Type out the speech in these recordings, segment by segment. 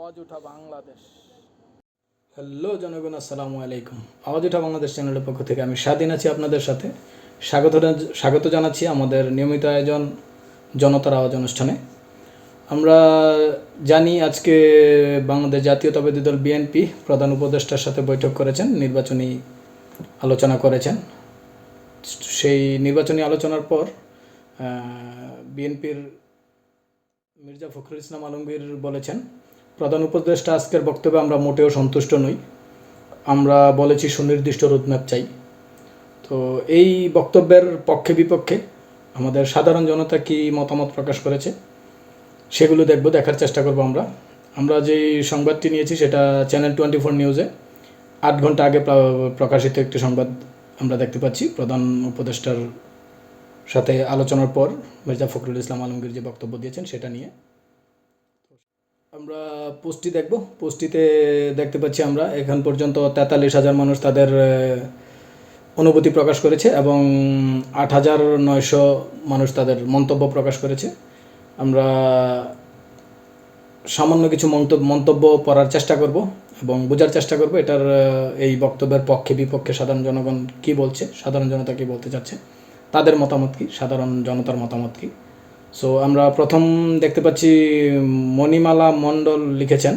আওয়াজ ওঠা বাংলাদেশ। হ্যালো জনগণ, আসসালামু আলাইকুম। আওয়াজ ওঠা বাংলাদেশ চ্যানেলের পক্ষ থেকে আমি স্বাধীন আছি আপনাদের সাথে। স্বাগত জানাচ্ছি আমাদের নিয়মিত আয়োজন জনতার আওয়াজ অনুষ্ঠানে। আমরা জানি আজকে বাংলাদেশ জাতীয়তাবাদী দল বিএনপি প্রধান উপদেষ্টার সাথে বৈঠক করেছেন, নির্বাচনী আলোচনা করেছেন। সেই নির্বাচনী আলোচনার পর বিএনপির মির্জা ফখরুল ইসলাম আলমগীর বলেছেন, প্রধান উপদেষ্টা আজকের বক্তব্যে আমরা মোটেও সন্তুষ্ট নই, আমরা বলেছি সুনির্দিষ্ট রোডম্যাপ চাই। তো এই বক্তব্যের পক্ষে বিপক্ষে আমাদের সাধারণ জনতা কি মতামত প্রকাশ করেছে সেগুলো দেখার চেষ্টা করব। আমরা যে সংবাদটি নিয়েছি সেটা চ্যানেল 24 নিউজে 8 ঘন্টা আগে প্রকাশিত একটি সংবাদ আমরা দেখতে পাচ্ছি। প্রধান উপদেষ্টার সাথে আলোচনার পর মির্জা ফখরুল ইসলাম আলমগীর যে বক্তব্য দিয়েছেন সেটা নিয়ে আমরা পোস্টটি দেখব। পোস্টটিতে দেখতে পাচ্ছি আমরা এখন পর্যন্ত 43,000 মানুষ তাদের অনুভূতি প্রকাশ করেছে এবং 8,900 মানুষ তাদের মন্তব্য প্রকাশ করেছে। আমরা সামান্য কিছু মন্তব্য পড়ার চেষ্টা করব এবং বোঝার চেষ্টা করব এটার এই বক্তব্যের পক্ষে বিপক্ষে সাধারণ জনগণ কী বলছে, সাধারণ জনতা কী বলতে চাচ্ছে, তাদের মতামত কী, সাধারণ জনতার মতামত কী। সো আমরা প্রথম দেখতে পাচ্ছি মণিমালা মণ্ডল লিখেছেন,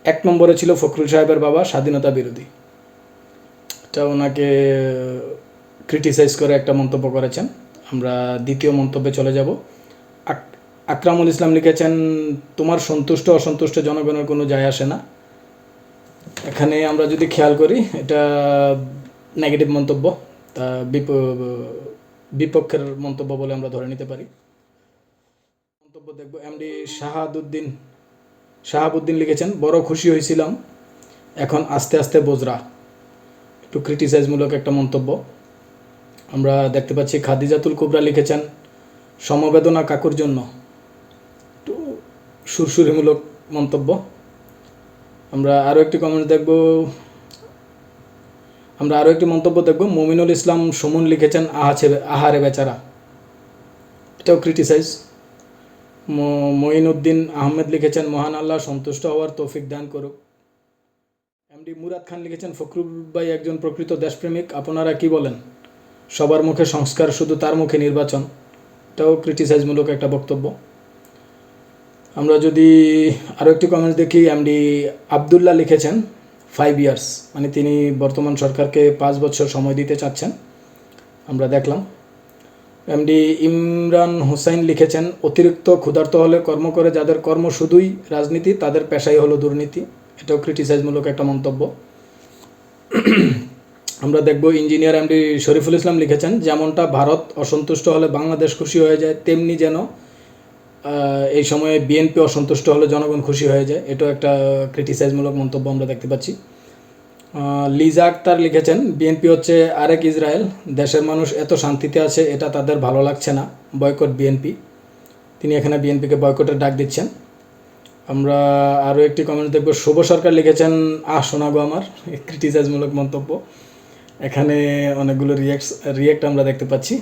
1 নম্বরে ছিল ফখরুল সাহেবের বাবা স্বাধীনতা বিরোধী। এটা ওনাকে ক্রিটিসাইজ করে একটা মন্তব্য করেছেন। আমরা দ্বিতীয় মন্তব্যে চলে যাব। আকরামুল ইসলাম লিখেছেন, তোমার সন্তুষ্ট অসন্তুষ্ট জনগণের কোনো যায় আসে না। এখানে আমরা যদি খেয়াল করি এটা নেগেটিভ মন্তব্য, তা বিপক্ষের মন্তব্য বলে আমরা ধরে নিতে পারি। মন্তব্য দেখব। এমডি শাহাবুদ্দিন লিখেছেন, বড় খুশি হয়েছিলাম, এখন আস্তে আস্তে বোঝরা। একটু ক্রিটিসাইজমূলক একটা মন্তব্য আমরা দেখতে পাচ্ছি। খাদিজাতুল কুবরা লিখেছেন, সমবেদনা কাকুর জন্য, একটু সুরসুরিমূলক মন্তব্য। আমরা আরও একটি মন্তব্য দেখব। মুমিনুল ইসলাম সুমন লিখেছেন, আহারে বেচারা। এটাও ক্রিটিসাইজ। মঈনুদ্দিন আহমেদ লিখেছেন, মহান আল্লাহ সন্তুষ্ট হওয়ার তৌফিক দান করুক। এমডি মুরাদ খান লিখেছেন, ফখরুল ভাই একজন প্রকৃত দেশপ্রেমিক, আপনারা কি বলেন? সবার মুখে সংস্কার, শুধু তার মুখে নির্বাচন। এটাও ক্রিটিসাইজমূলক একটা বক্তব্য। আমরা যদি আরও একটি কমেন্টস দেখি, এমডি আবদুল্লাহ লিখেছেন 5 ইয়ার্স, মানে তিনি বর্তমান সরকারকে 5 বছর সময় দিতে চাচ্ছেন। আমরা দেখলাম। এমডি ইমরান হোসাইন লিখেছেন, অতিরিক্ত ক্ষুধার্ত হলে কর্ম করে যাদের কর্ম শুধুই রাজনীতি, তাদের পেশাই হলো দুর্নীতি। এটাও ক্রিটিসাইজমূলক একটা মন্তব্য। আমরা দেখব ইঞ্জিনিয়ার এমডি শরীফুল ইসলাম লিখেছেন, যেমনটা ভারত অসন্তুষ্ট হলে বাংলাদেশ খুশি হয়ে যায়, তেমনি যেন এই সময়ে বিএনপি অসন্তুষ্ট হলে জনগণ খুশি হয়ে যায়। এটাও একটা ক্রিটিসাইজমূলক মন্তব্য আমরা দেখতে পাচ্ছি। লিজা আক্তার লিখেছেন, বিএনপি হচ্ছে আরেক ইসরায়েল, দেশের মানুষ এত শান্তিতে আছে এটা তাদের ভালো লাগছে না, বয়কট বিএনপি। তিনি এখানে বিএনপিকে বয়কটের ডাক দিচ্ছেন। আমরা আরও একটি কমেন্ট দেখব। শুভ সরকার লিখেছেন, শোনা গো আমার, ক্রিটিসাইজমূলক মন্তব্য। এখানে অনেকগুলো রিয়েক্ট আমরা দেখতে পাচ্ছি।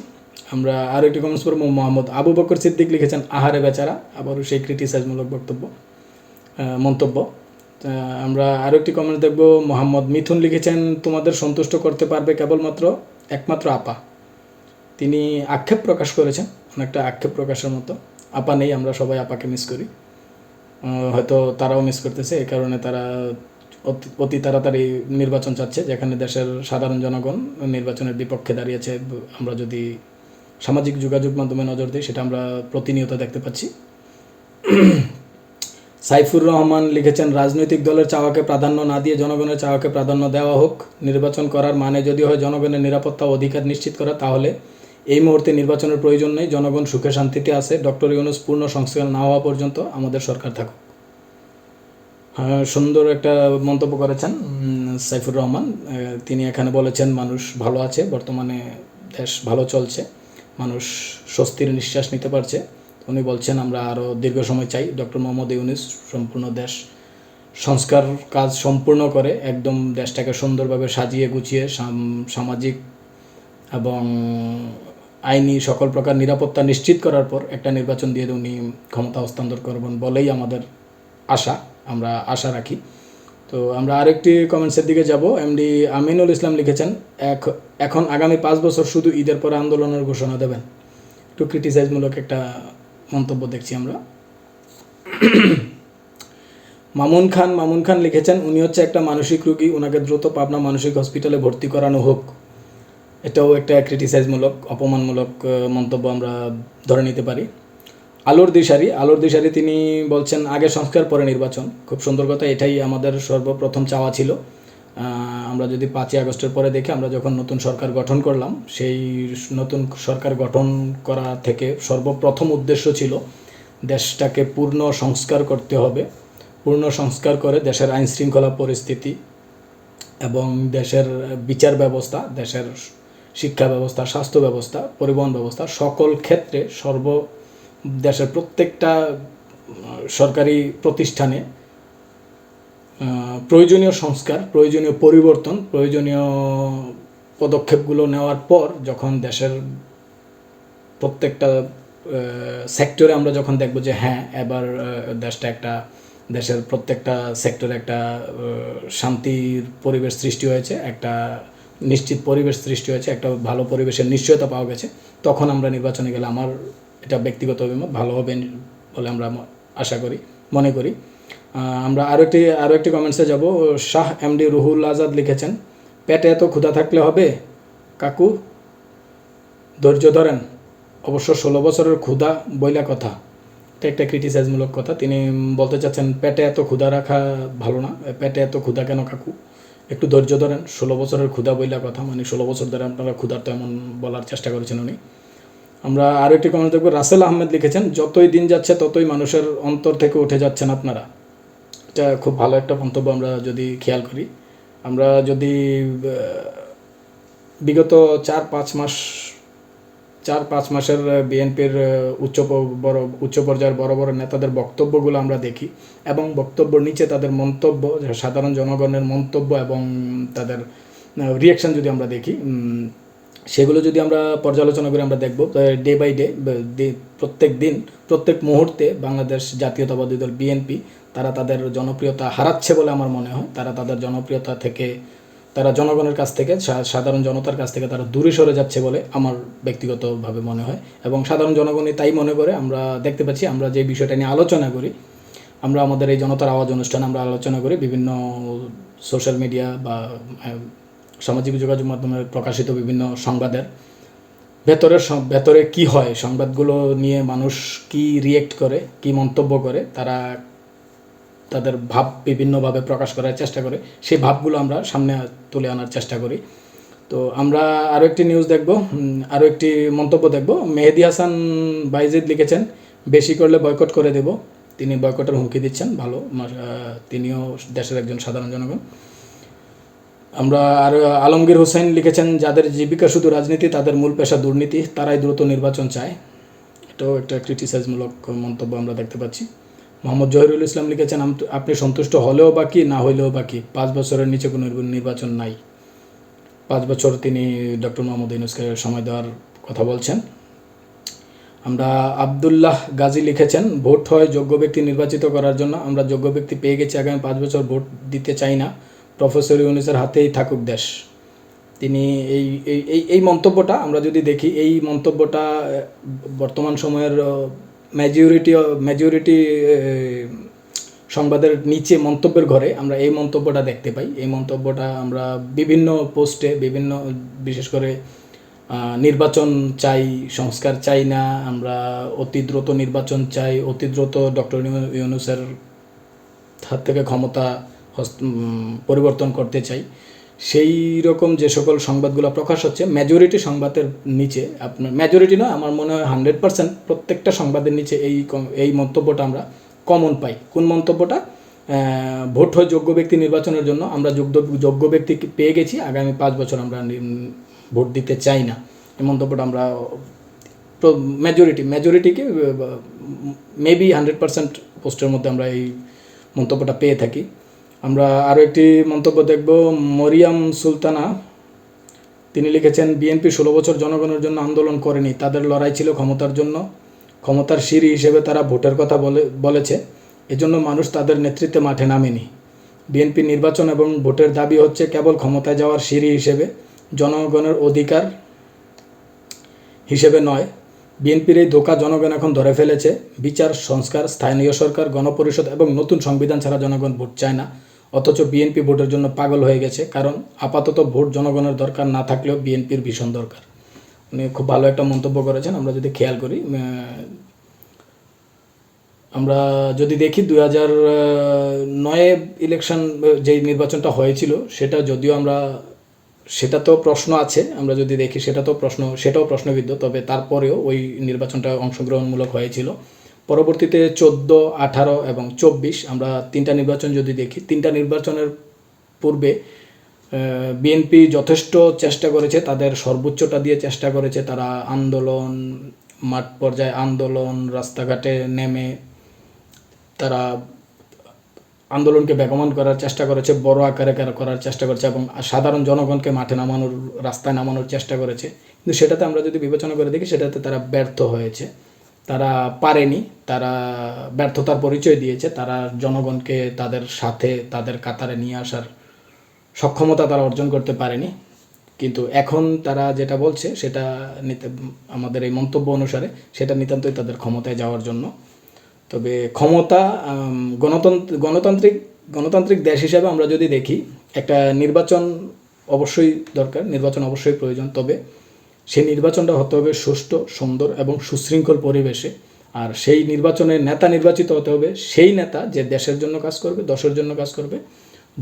আমরা আরও একটি কমেন্টস পড়ব। মোহাম্মদ আবু বকর সিদ্দিক লিখেছেন, আহারে বেচারা, আবারও সেই ক্রিটিসাইজমূলক মন্তব্য। আমরা আরও একটি কমেন্ট দেখব। মোহাম্মদ মিথুন লিখেছেন, তোমাদের সন্তুষ্ট করতে পারবে কেবলমাত্র একমাত্র আপা। তিনি আক্ষেপ প্রকাশ করেছেন, অনেকটা আক্ষেপ প্রকাশের মতো। আপা নেই, আমরা সবাই আপাকে মিস করি, হয়তো তারাও মিস করতেছে। এই কারণে তারা অতি তাড়াতাড়ি নির্বাচন চাচ্ছে, যেখানে দেশের সাধারণ জনগণ নির্বাচনের বিপক্ষে দাঁড়িয়েছে। আমরা যদি সামাজিক যোগাযোগ মাধ্যমে নজর দিই সেটা আমরা প্রতিনিয়ত দেখতে পাচ্ছি। সাইফুর রহমান লিখেছেন, রাজনৈতিক দলের চাওয়াকে প্রাধান্য না দিয়ে জনগণের চাওয়াকে প্রাধান্য দেওয়া হোক। নির্বাচন করার মানে যদি হয় জনগণের নিরাপত্তা ও অধিকার নিশ্চিত করা, তাহলে এই মুহূর্তে নির্বাচনের প্রয়োজন নেই। জনগণ সুখে শান্তিতে আছে। ডক্টর ইউনূস পূর্ণ সংস্কার না হওয়া পর্যন্ত আমাদের সরকার থাকুক। সুন্দর একটা মন্তব্য করেছেন সাইফুর রহমান। তিনি এখানে বলেছেন, মানুষ ভালো আছে, বর্তমানে দেশ ভালো চলছে, মানুষ স্বস্তির নিঃশ্বাস নিতে পারছে। উনি বলছেন, আমরা আরও দীর্ঘ সময় চাই ডক্টর মোহাম্মদ ইউনূস সম্পূর্ণ দেশ সংস্কার কাজ সম্পূর্ণ করে একদম দেশটাকে সুন্দরভাবে সাজিয়ে গুছিয়ে সামাজিক এবং আইনি সকল প্রকার নিরাপত্তা নিশ্চিত করার পর একটা নির্বাচন দিয়ে উনি ক্ষমতা হস্তান্তর করবেন বলেই আমাদের আশা। আমরা আশা রাখি। তো আমরা আরেকটি কমেন্টসের দিকে যাব। এমডি আমিনুল ইসলাম লিখেছেন, এখন আগামী 5 বছর শুধু ঈদের পরে আন্দোলনের ঘোষণা দেবেন। একটু ক্রিটিসাইজমূলক একটা মন্তব্য দেখছি আমরা। মামুন খান লিখেছেন, উনি হচ্ছে একটা মানসিক রোগী, ওনাকে দ্রুত পাবনা মানসিক হসপিটালে ভর্তি করানো হোক। এটাও একটা ক্রিটিসাইজমূলক, অপমানমূলক মন্তব্য আমরা ধরে নিতে পারি। আলোর দিশারি তিনি বলছেন, আগে সংস্কার পরে নির্বাচন। খুব সুন্দর কথা, এটাই আমাদের সর্বপ্রথম চাওয়া ছিল। আমরা যদি 5ই আগস্টের পরে দেখি, আমরা যখন নতুন সরকার গঠন করলাম, সেই নতুন সরকার গঠন করা থেকে সর্বপ্রথম উদ্দেশ্য ছিল দেশটাকে পূর্ণ সংস্কার করতে হবে। পূর্ণ সংস্কার করে দেশের আইন শৃঙ্খলা পরিস্থিতি এবং দেশের বিচার ব্যবস্থা, দেশের শিক্ষা ব্যবস্থা, স্বাস্থ্য ব্যবস্থা, পরিবহন ব্যবস্থা, সকল ক্ষেত্রে দেশের প্রত্যেকটা সরকারি প্রতিষ্ঠানে প্রয়োজনীয় সংস্কার, প্রয়োজনীয় পরিবর্তন, প্রয়োজনীয় পদক্ষেপগুলো নেওয়ার পর যখন দেশের প্রত্যেকটা সেক্টরে আমরা যখন দেখব যে হ্যাঁ, এবার দেশের প্রত্যেকটা সেক্টরে একটা শান্তির পরিবেশ সৃষ্টি হয়েছে, একটা নিশ্চিত পরিবেশ সৃষ্টি হয়েছে, একটা ভালো পরিবেশের নিশ্চয়তা পাওয়া গেছে, তখন আমরা নির্বাচনে গেলে আমার এটা ব্যক্তিগত অভিমত ভালো হবে বলে আমরা মনে করি। আমরা আরও একটি কমেন্টসে যাব। শাহ এমডি রুহুল আজাদ লিখেছেন, পেটে এত ক্ষুধা থাকলে হবে কাকু, ধৈর্য ধরেন। অবশ্য 16 বছরের ক্ষুধা বইলা কথা, এটা একটা ক্রিটিসাইজমূলক কথা। তিনি বলতে চাচ্ছেন পেটে এত ক্ষুধা রাখা ভালো না, পেটে এত ক্ষুধা কেন কাকু, একটু ধৈর্য ধরেন। 16 বছরের ক্ষুধা বইলা কথা, মানে 16 বছর ধরে আপনারা ক্ষুধার্ত এমন বলার চেষ্টা করেছেন উনি। আমরা আরও একটি কমেন্ট দেখব। রাসেল আহমেদ লিখেছেন, যতই দিন যাচ্ছে ততই মানুষের অন্তর থেকে উঠে যাচ্ছেন আপনারা। এটা খুব ভালো একটা মন্তব্য। আমরা যদি খেয়াল করি, আমরা যদি বিগত 4-5 মাসের বিএনপির উচ্চ পর্যায়ের বড় বড় নেতাদের বক্তব্যগুলো আমরা দেখি এবং বক্তব্যের নিচে তাদের মন্তব্য, সাধারণ জনগণের মন্তব্য এবং তাদের রিয়াকশান যদি আমরা দেখি, সেগুলো যদি আমরা পর্যালোচনা করে আমরা দেখব ডে বাই ডে, প্রত্যেক মুহূর্তে বাংলাদেশ জাতীয়তাবাদী দল বিএনপি তারা তাদের জনপ্রিয়তা হারাচ্ছে বলে আমার মনে হয়। তারা তাদের জনপ্রিয়তা থেকে, তারা জনগণের কাছ থেকে, সাধারণ জনতার কাছ থেকে তারা দূরে সরে যাচ্ছে বলে আমার ব্যক্তিগতভাবে মনে হয় এবং সাধারণ জনগণই তাই মনে করে। আমরা দেখতে পাচ্ছি, আমরা যে বিষয়টা নিয়ে আলোচনা করি, আমরা আমাদের এই জনতার আওয়াজ অনুষ্ঠানে আমরা আলোচনা করি, বিভিন্ন সোশ্যাল মিডিয়া বা সামাজিক যোগাযোগ মাধ্যমে প্রকাশিত বিভিন্ন সংবাদের ভেতরে কি হয়, সংবাদগুলো নিয়ে মানুষ কি রিয়েক্ট করে, কি মন্তব্য করে, তারা তাদের ভাব বিভিন্নভাবে প্রকাশ করার চেষ্টা করে, সেই ভাবগুলো আমরা সামনে তুলে আনার চেষ্টা করি। তো আমরা আরও একটি নিউজ দেখব, আরও একটি মন্তব্য দেখব। মেহেদি হাসান বাইজিদ লিখেছেন, বেশি করলে বয়কট করে দেব। তিনি বয়কটের হুমকি দিচ্ছেন। ভালো, তিনিও দেশের একজন সাধারণ জনগণ। আমরা আর আলমগীর হোসেন লিখেছেন, যাদের জীবিকা শুধু রাজনীতি, তাদের মূল পেশা দুর্নীতি, তারাই দ্রুত নির্বাচন চায়। এটাও একটা ক্রিটিসাইজমূলক মন্তব্য আমরা দেখতে পাচ্ছি। মোহাম্মদ জহিরুল ইসলাম লিখেছেন, আপনি সন্তুষ্ট হলেও বা কি, না হইলেও বা কি, 5 বছরের নিচে কোনো নির্বাচন নাই। 5 বছর তিনি ডক্টর মোহাম্মদ ইউনূসকে সময় দেওয়ার কথা বলছেন। আমরা আবদুল্লাহ গাজী লিখেছেন, ভোট হয় যোগ্য ব্যক্তি নির্বাচিত করার জন্য, আমরা যোগ্য ব্যক্তি পেয়ে গেছি, আগামী 5 বছর ভোট দিতে চাই না, প্রফেসর ইউনূসের হাতেই থাকুক দেশ। তিনি এই মন্তব্যটা আমরা যদি দেখি, এই মন্তব্যটা বর্তমান সময়ের মেজরিটি সংবাদের নিচে মন্তব্যের ঘরে আমরা এই মন্তব্যটা দেখতে পাই। এই মন্তব্যটা আমরা বিভিন্ন পোস্টে, বিশেষ করে নির্বাচন চাই, সংস্কার চাই না, আমরা অতি দ্রুত নির্বাচন চাই, অতি দ্রুত ডক্টর ইউনূসের হাত থেকে ক্ষমতা পরিবর্তন করতে চাই, সেই রকম যে সকল সংবাদগুলো প্রকাশ হচ্ছে, মেজরিটি সংবাদের নিচে, আপনার মেজরিটি নয়, আমার মনে হয় 100% প্রত্যেকটা সংবাদের নিচে এই মন্তব্যটা আমরা কমন পাই। কোন মন্তব্যটা? ভোট হয় যোগ্য ব্যক্তি নির্বাচনের জন্য, আমরা যোগ্য ব্যক্তি পেয়ে গেছি, আগামী 5 বছর আমরা ভোট দিতে চাই না। এই মন্তব্যটা আমরা মেজরিটিকে মেবি 100% পোস্টের মধ্যে আমরা এই মন্তব্যটা পেয়ে থাকি। আমরা আরও একটি মন্তব্য দেখব। মরিয়াম সুলতানা, তিনি লিখেছেন, বিএনপি 16 বছর জনগণের জন্য আন্দোলন করেনি, তাদের লড়াই ছিল ক্ষমতার জন্য। ক্ষমতার সিঁড়ি হিসেবে তারা ভোটের কথা বলেছে। এজন্য মানুষ তাদের নেতৃত্বে মাঠে নামেনি। বিএনপি নির্বাচন এবং ভোটের দাবি হচ্ছে কেবল ক্ষমতায় যাওয়ার সিঁড়ি হিসেবে, জনগণের অধিকার হিসেবে নয়। বিএনপির এই ধোঁকা জনগণ এখন ধরে ফেলেছে। বিচার, সংস্কার, স্থানীয় সরকার, গণপরিষদ এবং নতুন সংবিধান ছাড়া জনগণ ভোট চায় না। অথচ বিএনপি ভোটের জন্য পাগল হয়ে গেছে, কারণ আপাতত ভোট জনগণের দরকার না থাকলেও বিএনপির ভীষণ দরকার। উনি খুব ভালো একটা মন্তব্য করেছেন। আমরা যদি খেয়াল করি, আমরা যদি দেখি 2009 ইলেকশন যেই নির্বাচনটা হয়েছিল, সেটা যদিও সেটা তো প্রশ্ন আছে, আমরা যদি দেখি সেটাও প্রশ্নবিদ্ধ, তবে তারপরেও ওই নির্বাচনটা অংশগ্রহণমূলক হয়েছিল। পরবর্তীতে 14, 18 এবং 24 আমরা 3টা নির্বাচন যদি দেখি, 3টা নির্বাচনের পূর্বে বিএনপি যথেষ্ট চেষ্টা করেছে, তাদের সর্বোচ্চটা দিয়ে চেষ্টা করেছে। তারা আন্দোলন, মাঠ পর্যায়ে আন্দোলন, রাস্তাঘাটে নেমে তারা আন্দোলনকে বেগবান করার চেষ্টা করেছে, বড় আকারে করার চেষ্টা করেছে এবং সাধারণ জনগণকে মাঠে নামানোর, রাস্তায় নামানোর চেষ্টা করেছে। কিন্তু সেটাতে আমরা যদি বিবেচনা করে দেখি, সেটাতে তারা ব্যর্থ হয়েছে, তারা পারেনি, তারা ব্যর্থতার পরিচয় দিয়েছে। তারা জনগণকে তাদের সাথে, তাদের কাতারে নিয়ে আসার সক্ষমতা তারা অর্জন করতে পারেনি। কিন্তু এখন তারা যেটা বলছে, সেটা আমাদের এই মন্তব্য অনুসারে সেটা নিতান্তই তাদের ক্ষমতায় যাওয়ার জন্য। তবে ক্ষমতা, গণতান্ত্রিক দেশ হিসাবে আমরা যদি দেখি, একটা নির্বাচন অবশ্যই দরকার, নির্বাচন অবশ্যই প্রয়োজন। তবে সেই নির্বাচনটা হতে হবে সুষ্ঠু, সুন্দর এবং সুশৃঙ্খল পরিবেশে। আর সেই নির্বাচনের নেতা নির্বাচিত হতে হবে সেই নেতা যে দেশের জন্য কাজ করবে, দশের জন্য কাজ করবে,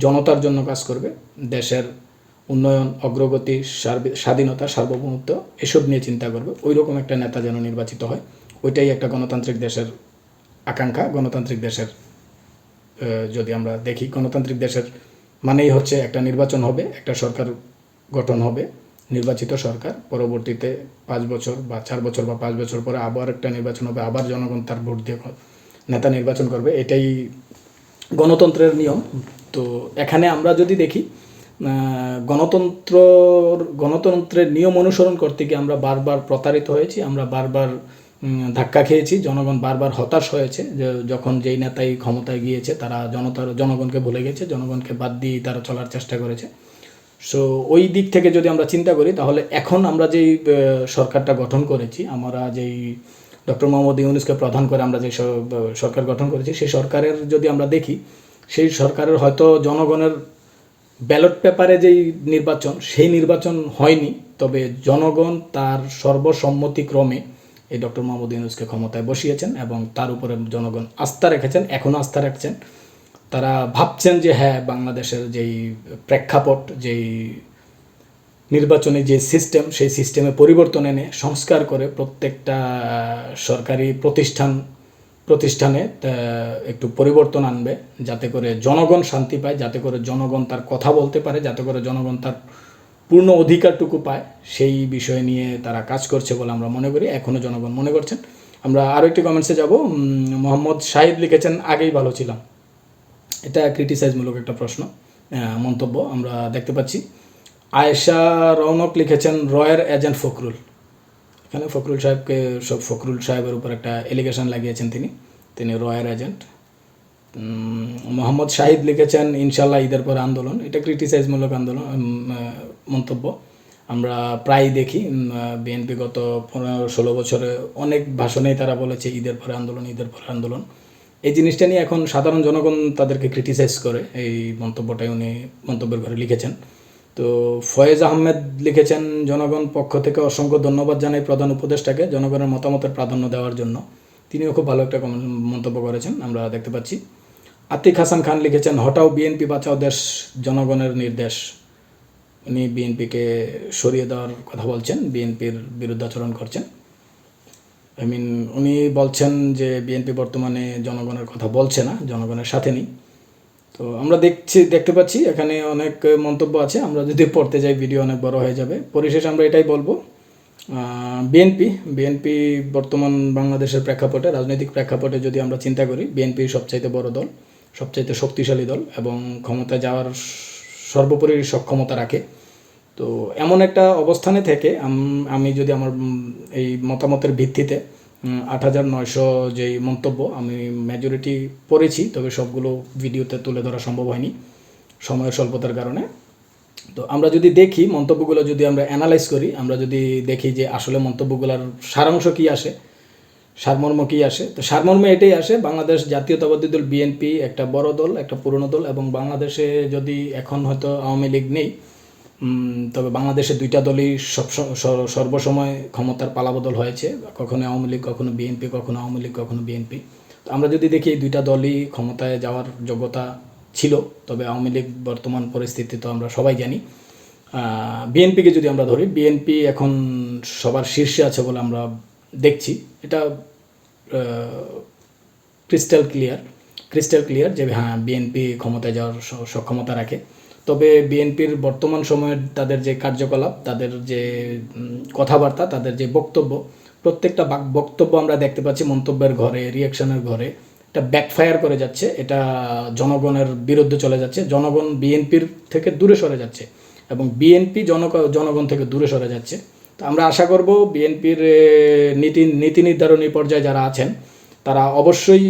জনতার জন্য কাজ করবে, দেশের উন্নয়ন, অগ্রগতি, স্বাধীনতা, সার্বভৌমত্ব এসব নিয়ে চিন্তা করবে। ওই রকম একটা নেতা যেন নির্বাচিত হয়। ওইটাই একটা গণতান্ত্রিক দেশের আকাঙ্ক্ষা। গণতান্ত্রিক দেশের যদি আমরা দেখি, গণতান্ত্রিক দেশের মানেই হচ্ছে একটা নির্বাচন হবে, একটা সরকার গঠন হবে, নির্বাচিত সরকার, পরবর্তীতে 5 বছর বা 4 বছর বা 5 বছর পরে আবার একটা নির্বাচন হবে, আবার জনগণ তার ভোট দিয়ে নেতা নির্বাচন করবে। এটাই গণতন্ত্রের নিয়ম। তো এখানে আমরা যদি দেখি, গণতন্ত্রের নিয়ম অনুসরণ করতে গিয়ে আমরা বারবার প্রতারিত হয়েছি, আমরা বারবার ধাক্কা খেয়েছি, জনগণ বারবার হতাশ হয়েছে। যখন যেই নেতাই ক্ষমতায় গিয়েছে, তারা জনগণকে ভুলে গেছে, জনগণকে বাদ দিয়ে তারা চলার চেষ্টা করেছে। সো ওই দিক থেকে যদি আমরা চিন্তা করি, তাহলে এখন আমরা যেই সরকারটা গঠন করেছি, আমরা যেই ডক্টর মোহাম্মদ ইউনূসকে প্রধান করে আমরা যে সরকার গঠন করেছি, সেই সরকারের যদি আমরা দেখি, সেই সরকারের হয়তো জনগণের ব্যালট পেপারে যেই নির্বাচন, সেই নির্বাচন হয়নি, তবে জনগণ তার সর্বসম্মতিক্রমে এই ডক্টর মোহাম্মদ ইউনূসকে ক্ষমতায় বসিয়েছেন এবং তার উপরে জনগণ আস্থা রেখেছেন, এখনও আস্থা রাখছেন। তারা ভাবছেন যে হ্যাঁ, বাংলাদেশের যেই প্রেক্ষাপট, যেই নির্বাচনে যে সিস্টেম, সেই সিস্টেমে পরিবর্তন এনে সংস্কার করে প্রত্যেকটা সরকারি প্রতিষ্ঠানে একটু পরিবর্তন আনবে, যাতে করে জনগণ শান্তি পায়, যাতে করে জনগণ তার কথা বলতে পারে, যাতে করে জনগণ তার পূর্ণ অধিকারটুকু পায়। সেই বিষয় নিয়ে তারা কাজ করছে বলে আমরা মনে করি, এখনও জনগণ মনে করছেন। আমরা আরও একটি কমেন্টসে যাব। মোহাম্মদ শাহিদ লিখেছেন, আগেই ভালো ছিলাম। এটা ক্রিটিসাইজমূলক একটা মন্তব্য আমরা দেখতে পাচ্ছি। আয়েশা রৌনক লিখেছেন, রয়ের এজেন্ট ফখরুল। এখানে ফখরুল সাহেবের উপর একটা এলিগেশন লাগিয়েছেন তিনি রয়ের এজেন্ট। মোহাম্মদ শাহিদ লিখেছেন, ইনশাল্লাহ ঈদের পরে আন্দোলন। এটা ক্রিটিসাইজমূলক মন্তব্য। আমরা প্রায় দেখি বিএনপি গত 15-16 বছরে অনেক ভাষণেই তারা বলেছে ঈদের পরে আন্দোলন, ঈদের পরে আন্দোলন। এই জিনিসটা নিয়ে এখন সাধারণ জনগণ তাদেরকে ক্রিটিসাইজ করে, এই মন্তব্যটাই উনি মন্তব্যের ঘরে লিখেছেন। তো ফয়েজ আহমেদ লিখেছেন, জনগণ পক্ষ থেকে অসংখ্য ধন্যবাদ জানাই প্রধান উপদেষ্টাকে জনগণের মতামতের প্রাধান্য দেওয়ার জন্য। তিনিও খুব ভালো একটা মন্তব্য করেছেন, আমরা দেখতে পাচ্ছি। আতিক হাসান খান লিখেছেন, হটাও বিএনপি, বাঁচাও দেশ, জনগণের নির্দেশ। উনি বিএনপিকে সরিয়ে দেওয়ার কথা বলছেন, বিএনপির বিরুদ্ধাচরণ করছেন। উনি বলছেন যে বিএনপি বর্তমানে জনগণের কথা বলছে না, জনগণের সাথে নেই। তো আমরা দেখতে পাচ্ছি এখানে অনেক মন্তব্য আছে, আমরা যদি পড়তে যাই ভিডিও অনেক বড় হয়ে যাবে। পরিশেষে আমরা এটাই বলবো, বিএনপি বর্তমান বাংলাদেশের প্রেক্ষাপটে, রাজনৈতিক প্রেক্ষাপটে যদি আমরা চিন্তা করি, বিএনপি সবচাইতে বড় দল, সবচাইতে শক্তিশালী দল এবং ক্ষমতায় যাওয়ার সর্বোপরি সক্ষমতা রাখে। তো এমন একটা অবস্থানে থেকে আমি যদি আমার এই মতামতের ভিত্তিতে 8,900 যেই মন্তব্য, আমি মেজরিটি পড়েছি, তবে সবগুলো ভিডিওতে তুলে ধরা সম্ভব হয়নি সময়ের স্বল্পতার কারণে। তো আমরা যদি দেখি মন্তব্যগুলো, যদি আমরা অ্যানালাইজ করি, আমরা যদি দেখি যে আসলে মন্তব্যগুলোর সারাংশ কী আসে, সারমর্ম কী আসে, তো সারমর্ম এটাই আসে, বাংলাদেশ জাতীয়তাবাদী দল বিএনপি একটা বড় দল, একটা পুরনো দল, এবং বাংলাদেশে যদি এখন হয়তো আওয়ামী লীগ নেই, তবে বাংলাদেশে দুইটা দলই সর্বসময় ক্ষমতার পালাবদল হয়েছে, কখনো আওয়ামী লীগ, কখনো বিএনপি, কখনো আওয়ামী লীগ, কখনো বিএনপি। তো আমরা যদি দেখি এই দুইটা দলই ক্ষমতায় যাওয়ার যোগ্যতা ছিল, তবে আওয়ামী লীগ বর্তমান পরিস্থিতি তো আমরা সবাই জানি। বিএনপিকে যদি আমরা ধরি, বিএনপি এখন সবার শীর্ষে আছে বলে আমরা দেখছি। এটা ক্রিস্টাল ক্লিয়ার যে হ্যাঁ, বিএনপি ক্ষমতায় যাওয়ার সক্ষমতা রাখে। তবে বিএনপির বর্তমান সময়ের তাদের যে কার্যকলাপ, তাদের যে কথাবার্তা, তাদের যে বক্তব্য, প্রত্যেকটা বক্তব্য আমরা দেখতে পাচ্ছি মন্তব্যের ঘরে, রিয়াকশনের ঘরে এটা ব্যাকফায়ার করে যাচ্ছে, এটা জনগণের বিরুদ্ধে চলে যাচ্ছে, জনগণ বিএনপির থেকে দূরে সরে যাচ্ছে, এবং বিএনপি জনগণ থেকে দূরে সরে যাচ্ছে। তো আমরা আশা করব বিএনপির নীতি নির্ধারণী পর্যায়ে যারা আছেন, তারা অবশ্যই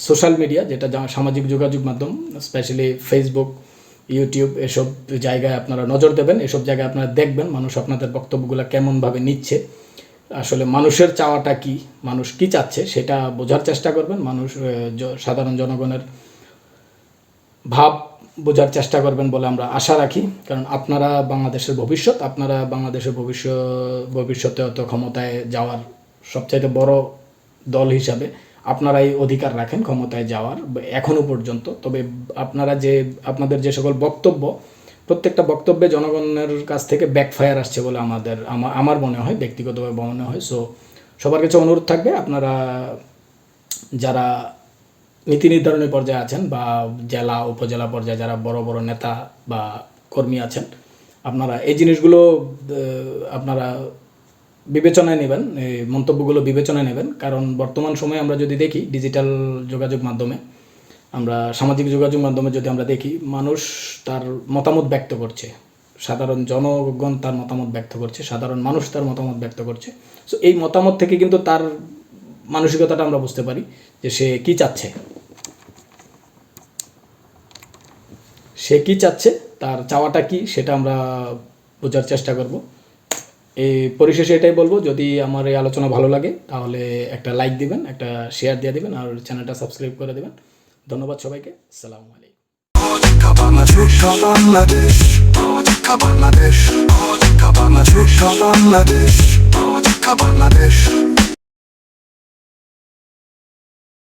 সোশ্যাল মিডিয়া, যেটা সামাজিক যোগাযোগ মাধ্যম, স্পেশালি ফেসবুক, ইউটিউব, এসব জায়গায় আপনারা নজর দেবেন, এসব জায়গায় আপনারা দেখবেন মানুষ আপনাদের বক্তব্যগুলো কেমনভাবে নিচ্ছে, আসলে মানুষের চাওয়াটা কি, মানুষ কি চাচ্ছে সেটা বোঝার চেষ্টা করবেন, মানুষ সাধারণ জনগণের ভাব বোঝার চেষ্টা করবেন বলে আমরা আশা রাখি। কারণ আপনারা বাংলাদেশের ভবিষ্যৎ, আপনারা বাংলাদেশের ভবিষ্যতে হয়তো ক্ষমতায় যাওয়ার সবচাইতে বড় দল হিসাবে আপনারাই অধিকার রাখেন ক্ষমতায় যাওয়ার এখনও পর্যন্ত। তবে আপনাদের যে সকল বক্তব্য, প্রত্যেকটা বক্তব্যে জনগণের কাছ থেকে ব্যাকফায়ার আসছে বলে আমার মনে হয়, ব্যক্তিগতভাবে মনে হয়। সো সবার কাছে অনুরোধ থাকবে, আপনারা যারা নীতি নির্ধারণী পর্যায়ে আছেন বা জেলা উপজেলা পর্যায়ে যারা বড় বড় নেতা বা কর্মী আছেন, আপনারা এই জিনিসগুলো আপনারা বিবেচনায় নেবেন, এই মন্তব্যগুলো বিবেচনায় নেবেন। কারণ বর্তমান সময়ে আমরা যদি দেখি ডিজিটাল যোগাযোগ মাধ্যমে, আমরা সামাজিক যোগাযোগ মাধ্যমে যদি আমরা দেখি, মানুষ তার মতামত ব্যক্ত করছে, সাধারণ জনগণ তার মতামত ব্যক্ত করছে, সাধারণ মানুষ তার মতামত ব্যক্ত করছে। সো এই মতামত থেকে কিন্তু তার মানসিকতাটা আমরা বুঝতে পারি যে সে কী চাচ্ছে, তার চাওয়াটা কি, সেটা আমরা বোঝার চেষ্টা করব। এই পরিশেষে এটাই বলবো, যদি আমার এই আলোচনা ভালো লাগে তাহলে একটা লাইক দিবেন, একটা শেয়ার দিয়ে দিবেন, আর চ্যানেলটা সাবস্ক্রাইব করে দেবেন। ধন্যবাদ সবাইকে। আসসালামু আলাইকুম। বাংলাদেশ।